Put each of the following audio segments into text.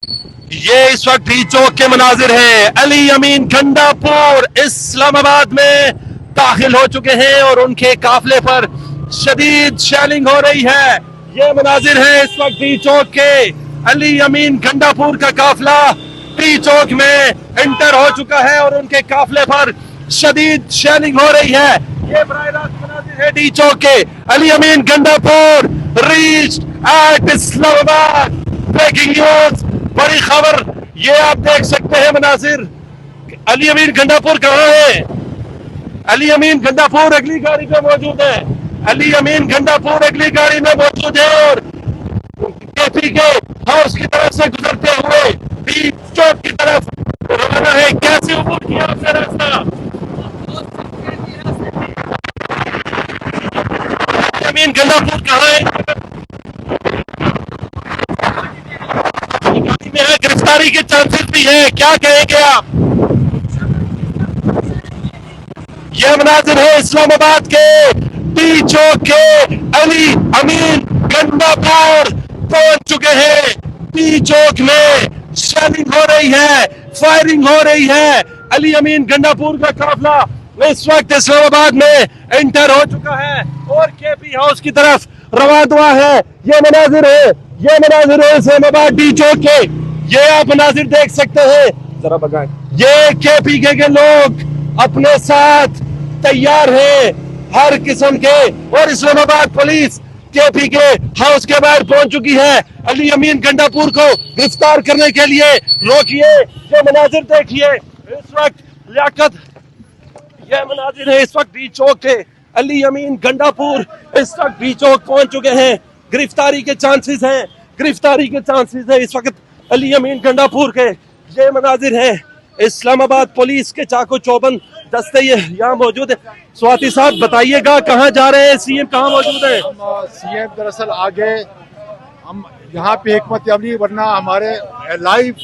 ये इस वक्त ही चौक के मनाजिर हैं। अली अमीन गंडापुर इस्लामाबाद में दाखिल हो चुके हैं और उनके काफिले पर शदीद शेलिंग हो रही है। ये मनाजिर है इस वक्त डी चौक के। अली अमीन गंडापुर का काफिला डी चौक में एंटर हो चुका है और उनके काफिले पर शदीद शेलिंग हो रही है। ये बराह रास्त मनाजिर है डी चौक के। Ali Amin Gandapur reached at Islamabad. Breaking news, बड़ी खबर, ये आप देख सकते हैं मनाजिर। अली अमीन गंडापुर कहाँ है? अली अमीन गंडापुर अगली गाड़ी में मौजूद है। अली अमीन गंडापुर अगली गाड़ी में मौजूद है और केपी के हाउस की तरफ से गुजरते हुए डी चौक की तरफ रवाना है। कैसे अबूर किया आपने रास्ता? अली अमीन गंडापुर कहाँ है? में है, गिरफ्तारी के चांसेस भी है, क्या कहेंगे आप? यह मनाजिर है इस्लामाबाद के डी चौक के। अली अमीन गंडापुर पहुंच चुके हैं। डी चौक में शेलिंग हो रही है, फायरिंग हो रही है। अली अमीन गंडापुर का काफिला इस वक्त इस्लामाबाद में एंटर हो चुका है और केपी हाउस की तरफ रवाना है। ये मनाजिर है, ये मनाजिर है इस्लामाबाद डी चौक के। ये आप मनाजिर देख सकते हैं, जरा बगाएं। ये केपी के लोग अपने साथ तैयार हैं हर किस्म के, और इस्लामाबाद पुलिस केपी के हाउस के बाहर पहुंच चुकी है। अली अमीन गंडापुर को गिरफ्तार करने के लिए रोकिए। ये मनाजिर देखिए इस वक्त लियाकत, ये मनाजिर है इस वक्त डी चौक के। अली अमीन गंडापुर इस वक्त डी चौक पहुंच चुके हैं। गिरफ्तारी के चांसेस हैं, गिरफ्तारी के चांसेस है इस वक्त अली अमीन गंडापुर के। ये मनाजिर है इस्लामाबाद पुलिस के चाको चौबंद दस्ते यहाँ मौजूद है। स्वाति साहब बताइएगा कहाँ जा रहे हैं? सीएम कहाँ मौजूद है? सीएम दरअसल आगे हम यहाँ पे हिकमत अमली, वरना हमारे लाइव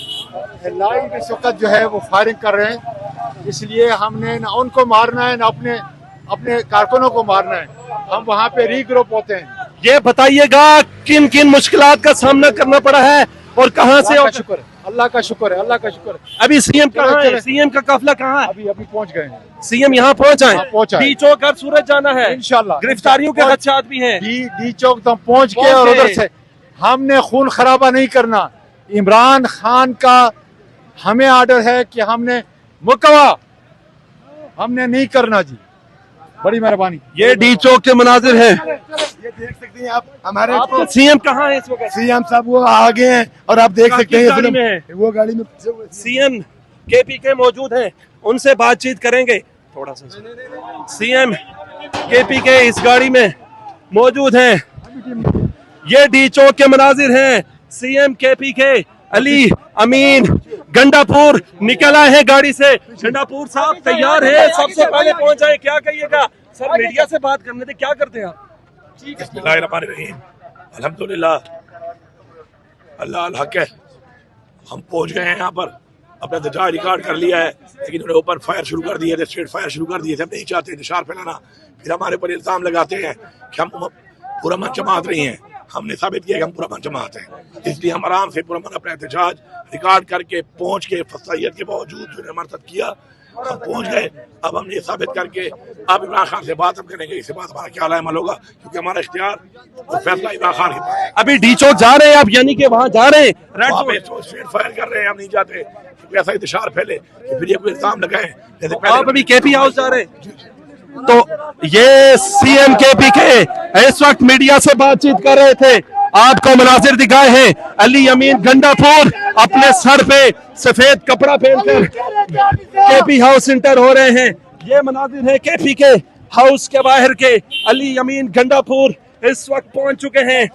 इस वक्त जो है वो फायरिंग कर रहे हैं। इसलिए हमने ना उनको मारना है ना अपने कारकुनों को मारना है। हम वहाँ पे रीग्रुप होते हैं। ये बताइएगा किन किन मुश्किलात का सामना करना पड़ा है और कहाँ से? शुक्र, अल्लाह का शुक्र है, अल्लाह का शुक्र है। अभी सीएम कहाँ है? सीएम का काफिला कहाँ है? अभी पहुँच गए हैं। सीएम यहाँ पहुँचा है? पहुँचा है। डी चौक हर सूरत जाना है इंशाल्लाह। गिरफ्तारियों के खदशात भी हैं। डी चौक तक पहुँच के और उधर से हमने खून खराबा नहीं करना। इमरान खान का हमें आर्डर है कि हमने मुकवा हमने नहीं करना जी। बड़ी मेहरबानी। ये डी चौक के मनाजिर है, ये देख सकते हैं आप। हमारे सीएम कहाँ है इस वक्त? सीएम साहब वो आगे हैं और आप देख सकते हैं गाड़ी में है। वो गाड़ी में सीएम केपी के मौजूद हैं, उनसे बातचीत करेंगे थोड़ा सा। सीएम केपी के इस गाड़ी में मौजूद हैं। ये डी चौक के मनाजिर हैं। सीएम केपी के अली अमीन गंडापुर निकल आए हैं गाड़ी से। गंडापुर साहब तैयार है, सबसे पहले पहुंच जाए, क्या कहिएगा? सर मीडिया से बात करने थे, क्या करते हैं आप? अल्हम्दुलिल्लाह, अल्लाह अल हक है। हम पहुंच गए हैं यहाँ पर, अपना दजा रिकॉर्ड कर लिया है, लेकिन उन्होंने ऊपर फायर शुरू कर दिए थे, स्ट्रेट फायर शुरू कर दिए थे। हम नहीं चाहते इंतशार फैलाना, फिर हमारे पर इल्जाम लगाते हैं कि हम पूरा मन जमात रही हैं। हमने साबित किया कि हम पूरा मन जमात हैं, इसलिए हम आराम से पूरा मन अपना एहतजाज रिकॉर्ड करके पहुंच के फसाइयत के बावजूद जो हमारे साथ किया, हम पहुंच गए। अब हम ये साबित करके अब इमरान खान से बात हम करेंगे। इसके बाद हमारा क्या अमल होगा, क्योंकि हमारा इख्तियार और फैसला इमरान खान के पास है। अभी डी चौक जा रहे हैं आप, यानी कि वहाँ जा रहे हैं? स्ट्रेट फायर कर रहे हैं, हम नहीं जाते क्योंकि ऐसा इंतशार फैले कि फिर ये कोई इल्जाम लगाए। आप अभी केपी हाउस जा रहे हैं? तो ये सीएम केपी के इस वक्त मीडिया से बातचीत कर रहे थे। आपको मनाजिर दिखाए हैं। अली अमीन गंडापुर अपने सर पे सफेद कपड़ा पहनकर केपी हाउस एंटर हो रहे हैं। ये मनाजिर है केपी के हाउस के बाहर के। अली अमीन गंडापुर इस वक्त पहुंच चुके हैं।